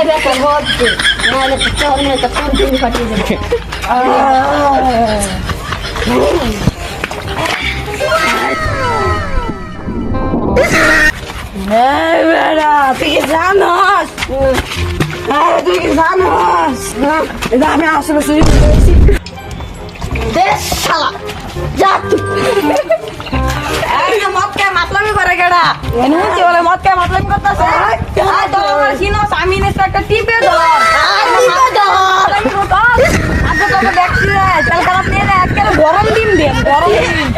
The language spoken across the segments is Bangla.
বেকার হচ্ছে নাহলে তো তোর মেয়ে তো কোন দিন ফাটিয়ে দেবে তুই কি জানোস তুই কি জানোস আমি আসলে চুরি করেছি দেশ শালা যা তুই মদ কে মাতলামি করে কেডা এনুচি বলে মদ কে মাতলামি করতেছে আয় তো আমার চিনোস আমি নিস একটা টিপে ধর আগে তো দেখছি রে চল খারাপ নিয়ে রে একেবারে গরম ডিম দে গরম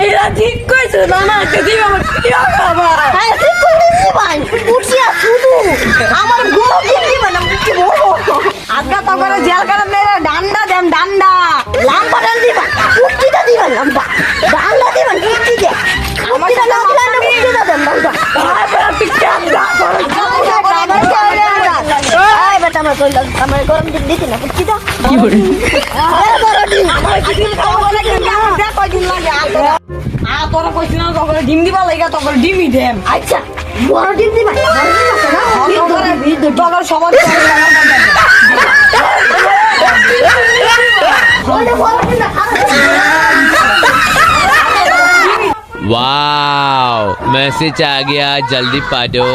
এরা ঠিক কইছে না না কেদি আমার কি বাবা হ্যাঁ ঠিক কইছে ভাই উঠিয়া শুধু আমার গরম ডিম দিবা না কি বলবো আজকে তো করে জেল করে মেরে ডান্ডা দেম ডান্ডা লাম্বা ডাল দিবা উঠিটা দিবা লাম্বা ডান্ডা দিবা উঠি দে আমার সাথে মাতলামি উঠিটা দেম ডান্ডা আয় বড় তুই কেন দা আয় বেটা আমার গরম ডিম দিতি না উঠি দা কি করে আরে বড় ডিম আমার কি ডিম খাওয়া লাগে না দেখ কই ডিম লাগে তোরা কইছিস না তখন ডিম দিবা লাগা তখন ডিমই দেম আচ্ছা বড় ডিম দিবা তখন সবার वाओ मैसेज आ गया जल्दी पढ़ो